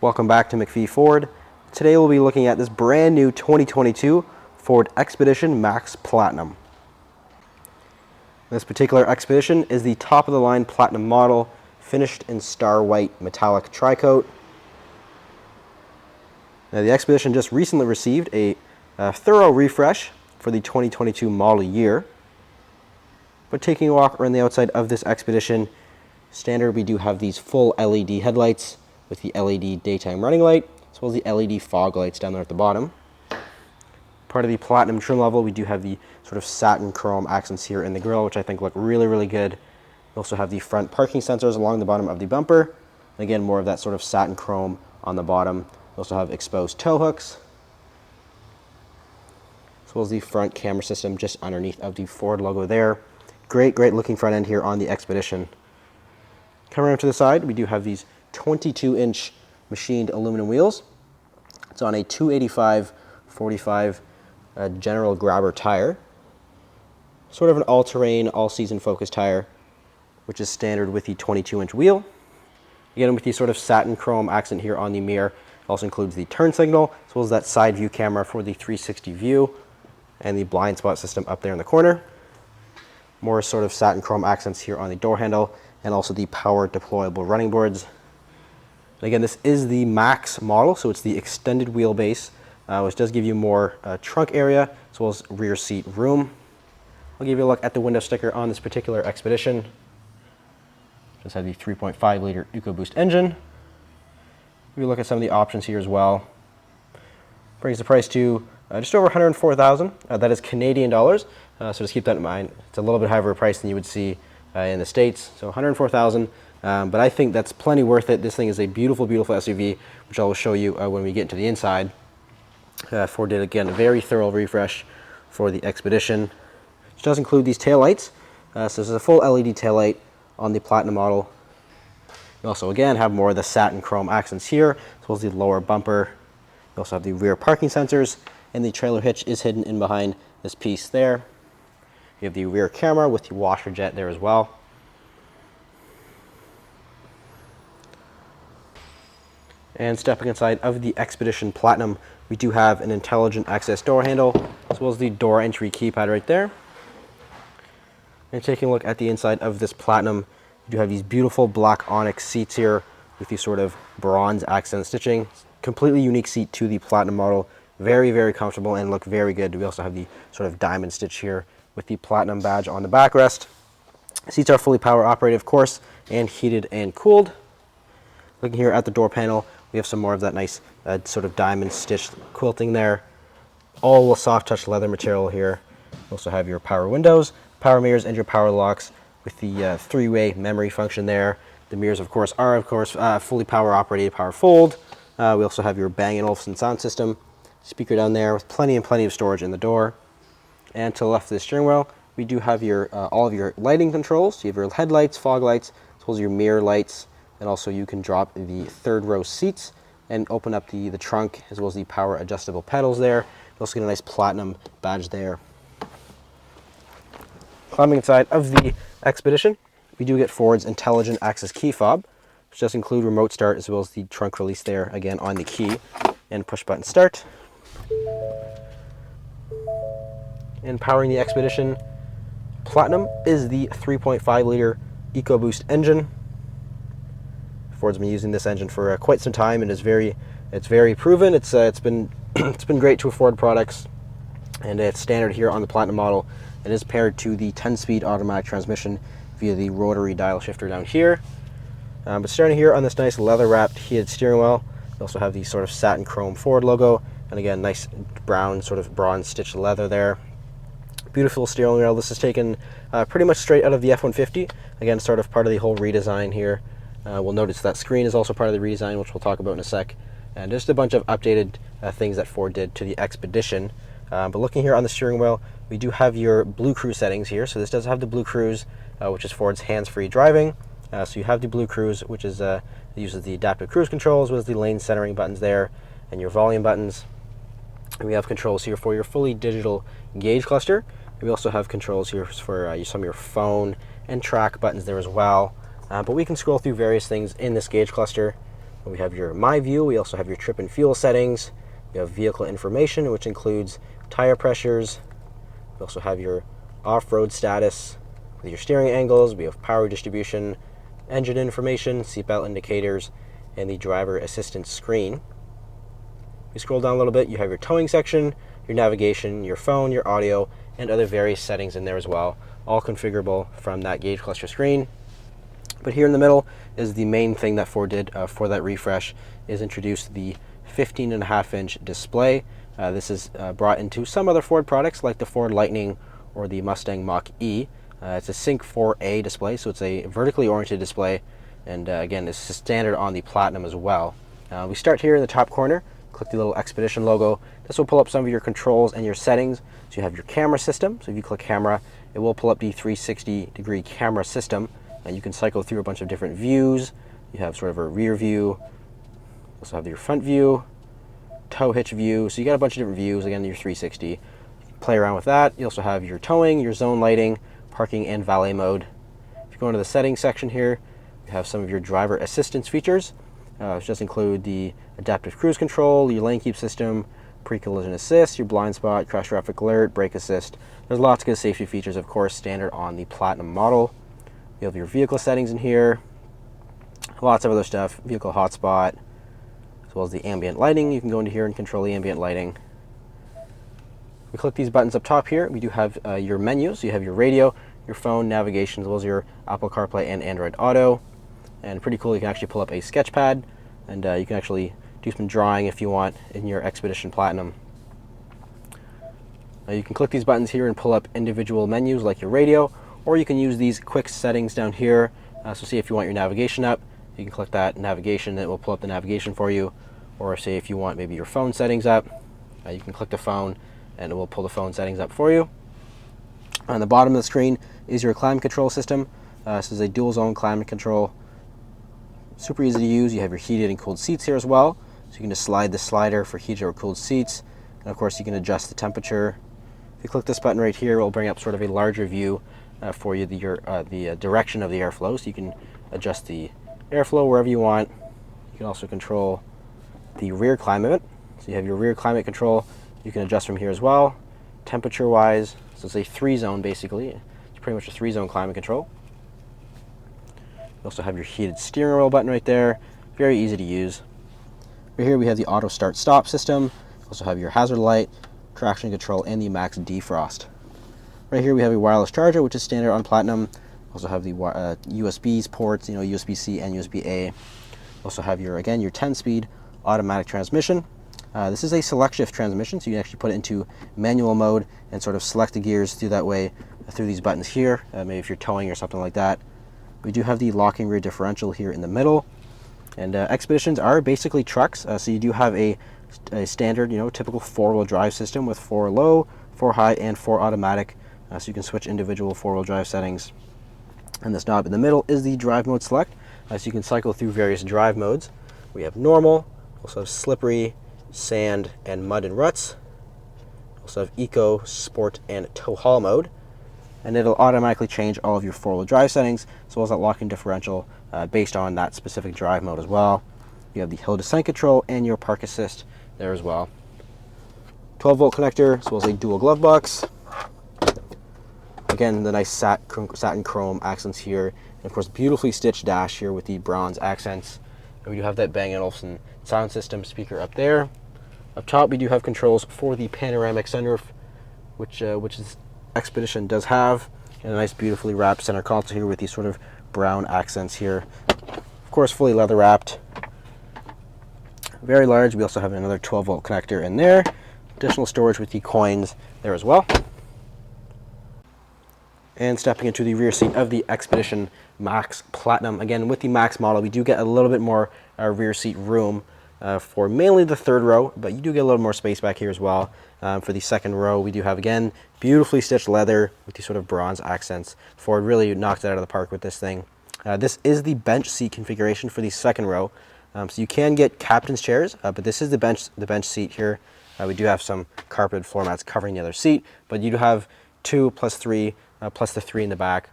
Welcome back to McPhee Ford. Today we'll be looking at this brand new 2022 Ford Expedition Max Platinum. This particular Expedition is the top of the line Platinum model, finished in star white metallic tri-coat. Now the Expedition just recently received a thorough refresh for the 2022 model year. But taking a walk around the outside of this Expedition, standard we do have these full LED headlights with the LED daytime running light, as well as the LED fog lights down there at the bottom. Part of the Platinum trim level, we do have the sort of satin chrome accents here in the grille, which I think look really, really good. We also have the front parking sensors along the bottom of the bumper. And again, more of that sort of satin chrome on the bottom. We also have exposed tow hooks, as well as the front camera system just underneath of the Ford logo there. Great looking front end here on the Expedition. Coming around to the side, we do have these 22-inch machined aluminum wheels. It's on a 285/45 General Grabber tire. Sort of an all-terrain, all-season focused tire, which is standard with the 22-inch wheel. Again, with the sort of satin chrome accent here on the mirror. It also includes the turn signal, as well as that side view camera for the 360 view, and the blind spot system up there in the corner. More sort of satin chrome accents here on the door handle, and also the power deployable running boards. And again, this is the Max model, so it's the extended wheelbase, which does give you more trunk area, as well as rear seat room. I'll give you a look at the window sticker on this particular Expedition. Just have the 3.5 liter EcoBoost engine. We look at some of the options here as well. Brings the price to just over $104,000. That is Canadian dollars, so just keep that in mind. It's a little bit higher of a price than you would see in the States, so $104,000. But I think that's plenty worth it. This thing is a beautiful, beautiful SUV, which I will show you when we get into the inside. Ford did, again, a very thorough refresh for the Expedition, which does include these taillights. So this is a full LED taillight on the Platinum model. You also, again, have more of the satin chrome accents here, as well as the lower bumper. You also have the rear parking sensors, and the trailer hitch is hidden in behind this piece there. You have the rear camera with the washer jet there as well. And stepping inside of the Expedition Platinum, we do have an intelligent access door handle, as well as the door entry keypad right there. And taking a look at the inside of this Platinum, you do have these beautiful black onyx seats here with these sort of bronze accent stitching. Completely unique seat to the Platinum model. Very, very comfortable and look very good. We also have the sort of diamond stitch here with the Platinum badge on the backrest. Seats are fully power operated, of course, and heated and cooled. Looking here at the door panel, we have some more of that nice sort of diamond stitched quilting there. All soft touch leather material here. You also have your power windows, power mirrors, and your power locks with the three-way memory function there. The mirrors, of course, are fully power operated, power fold. We also have your Bang & Olufsen sound system. Speaker down there with plenty of storage in the door. And to the left of the steering wheel, we do have your all of your lighting controls. You have your headlights, fog lights, as well as your mirror lights. And also you can drop the third row seats and open up the trunk, as well as the power adjustable pedals there. You also get a nice Platinum badge there. Climbing inside of the Expedition, we do get Ford's intelligent access key fob, which does include remote start, as well as the trunk release there, again on the key, and push button start. And powering the Expedition Platinum is the 3.5 liter EcoBoost engine. Ford's been using this engine for quite some time, and it's very proven. It's been great to Ford products, and it's standard here on the Platinum model. It is paired to the 10-speed automatic transmission via the rotary dial shifter down here. But starting here on this nice leather-wrapped heated steering wheel, you also have the sort of satin chrome Ford logo, and again, nice brown sort of bronze stitched leather there. Beautiful steering wheel. This is taken pretty much straight out of the F-150. Again, sort of part of the whole redesign here. We'll notice that screen is also part of the redesign, which we'll talk about in a sec. And just a bunch of updated things that Ford did to the Expedition. But looking here on the steering wheel, we do have your Blue Cruise settings here. So this does have the Blue Cruise, which is Ford's hands-free driving. So you have the Blue Cruise, which is uses the adaptive cruise controls, with the lane centering buttons there, and your volume buttons. And we have controls here for your fully digital gauge cluster. And we also have controls here for some of your phone and track buttons there as well. But we can scroll through various things in this gauge cluster. We have your My View. We also have your trip and fuel settings. We have vehicle information, which includes tire pressures. We also have your off-road status with your steering angles. We have power distribution, engine information, seatbelt indicators, and the driver assistance screen. If you scroll down a little bit, you have your towing section, your navigation, your phone, your audio, and other various settings in there as well, all configurable from that gauge cluster screen. But here in the middle is the main thing that Ford did for that refresh, is introduce the 15.5-inch display. This is brought into some other Ford products like the Ford Lightning or the Mustang Mach-E. It's a Sync 4A display, so it's a vertically oriented display, and again, this is standard on the Platinum as well. We start here in the top corner, click the little Expedition logo. This will pull up some of your controls and your settings. So you have your camera system, so if you click camera, it will pull up the 360-degree camera system, and you can cycle through a bunch of different views. You have sort of a rear view, also have your front view, tow hitch view, so you got a bunch of different views, again, your 360. You can play around with that. You also have your towing, your zone lighting, parking, and valet mode. If you go into the settings section here, you have some of your driver assistance features, which does include the adaptive cruise control, your lane keep system, pre-collision assist, your blind spot, crash traffic alert, brake assist. There's lots of good safety features, of course, standard on the Platinum model. You have your vehicle settings in here, lots of other stuff, vehicle hotspot, as well as the ambient lighting. You can go into here and control the ambient lighting. We click these buttons up top here. We do have your menus. So you have your radio, your phone, navigation, as well as your Apple CarPlay and Android Auto. And pretty cool, you can actually pull up a sketch pad, and you can actually do some drawing if you want in your Expedition Platinum. You can click these buttons here and pull up individual menus like your radio, or you can use these quick settings down here. So see if you want your navigation up, you can click that navigation, and it will pull up the navigation for you. Or say if you want maybe your phone settings up, you can click the phone and it will pull the phone settings up for you. On the bottom of the screen is your climate control system. This is a dual zone climate control. Super easy to use. You have your heated and cooled seats here as well. So you can just slide the slider for heated or cooled seats. And of course you can adjust the temperature. If you click this button right here, it will bring up sort of a larger view for you, the direction of the airflow. So you can adjust the airflow wherever you want. You can also control the rear climate. So you have your rear climate control. You can adjust from here as well. Temperature wise, so it's a 3-zone basically. It's pretty much a 3-zone climate control. You also have your heated steering wheel button right there. Very easy to use. Right here we have the auto start stop system. You also have your hazard light, traction control, and the max defrost. Right here we have a wireless charger, which is standard on Platinum. Also have the USB ports, USB-C and USB-A. Also have your 10-speed automatic transmission. This is a select shift transmission, so you can actually put it into manual mode and sort of select the gears through that way through these buttons here, maybe if you're towing or something like that. We do have the locking rear differential here in the middle. And Expeditions are basically trucks, so you do have a standard, typical 4-wheel drive system with 4 low, 4 high, and 4 automatic, so you can switch individual 4-wheel drive settings. And this knob in the middle is the drive mode select, so you can cycle through various drive modes. We have normal, also have slippery, sand, and mud and ruts. Also have eco, sport, and tow haul mode. And it'll automatically change all of your 4-wheel drive settings, as well as that locking differential based on that specific drive mode as well. You have the hill descent control and your park assist there as well. 12-volt connector, as well as a dual glove box. Again, the nice satin chrome accents here. And of course, beautifully stitched dash here with the bronze accents. And we do have that Bang & Olufsen sound system speaker up there. Up top, we do have controls for the panoramic sunroof, which is Expedition does have, and a nice beautifully wrapped center console here with these sort of brown accents here. Of course, fully leather wrapped. Very large. We also have another 12-volt connector in there. Additional storage with the coins there as well. And stepping into the rear seat of the Expedition Max Platinum. Again, with the Max model, we do get a little bit more rear seat room for mainly the third row, but you do get a little more space back here as well. For the second row, we do have, again, beautifully stitched leather with these sort of bronze accents. Ford really knocked it out of the park with this thing. This is the bench seat configuration for the second row. So you can get captain's chairs, but this is the bench seat here. We do have some carpeted floor mats covering the other seat, but you do have 2 plus 3 plus the 3 in the back.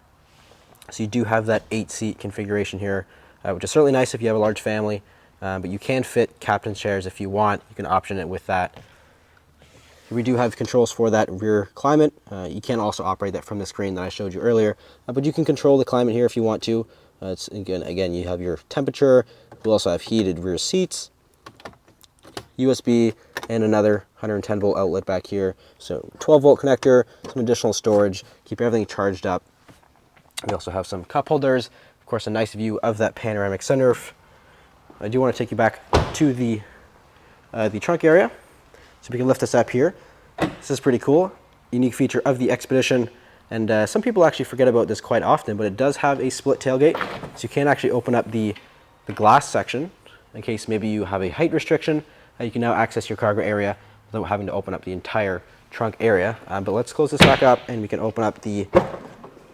So you do have that 8-seat configuration here, which is certainly nice if you have a large family. but you can fit captain's chairs if you want. You can option it with that. We do have controls for that rear climate. You can also operate that from the screen that I showed you earlier, but you can control the climate here if you want to. It's again, you have your temperature. You also have heated rear seats, USB, and another 110 volt outlet back here. So 12 volt connector, some additional storage, keep everything charged up. We also have some cup holders, of course, a nice view of that panoramic sunroof. I do want to take you back to the trunk area. So we can lift this up here. This is pretty cool. Unique feature of the Expedition. And some people actually forget about this quite often, but it does have a split tailgate. So you can actually open up the glass section in case maybe you have a height restriction. You can now access your cargo area without having to open up the entire trunk area. But let's close this back up and we can open up the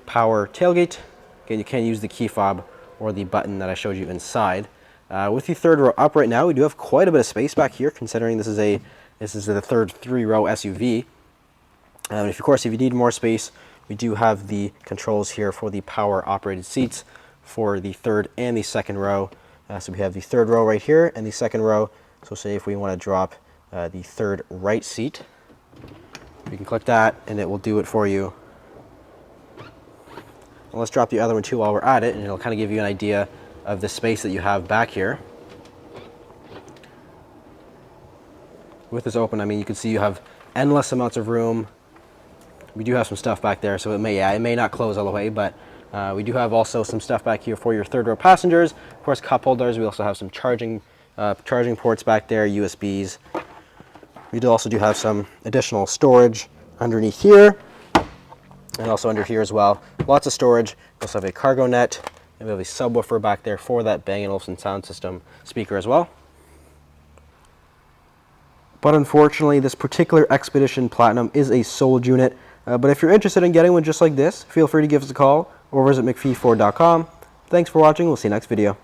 power tailgate. Again, you can use the key fob or the button that I showed you inside. With the third row up right now, we do have quite a bit of space back here, considering this is the third 3-row SUV. Of course, if you need more space, we do have the controls here for the power operated seats for the third and the second row. So we have the third row right here and the second row. So say if we want to drop the third right seat, we can click that and it will do it for you. And let's drop the other one too while we're at it, and it'll kind of give you an idea of the space that you have back here. With this open, I mean, you can see you have endless amounts of room. We do have some stuff back there, so it may not close all the way, but we do have also some stuff back here for your third row passengers. Of course, cup holders. We also have some charging ports back there, USBs. We also do have some additional storage underneath here, and also under here as well. Lots of storage. We also have a cargo net, and we have a subwoofer back there for that Bang & Olufsen sound system speaker as well. But unfortunately, this particular Expedition Platinum is a sold unit. But if you're interested in getting one just like this, feel free to give us a call or visit mcpheeford.com. Thanks for watching. We'll see you next video.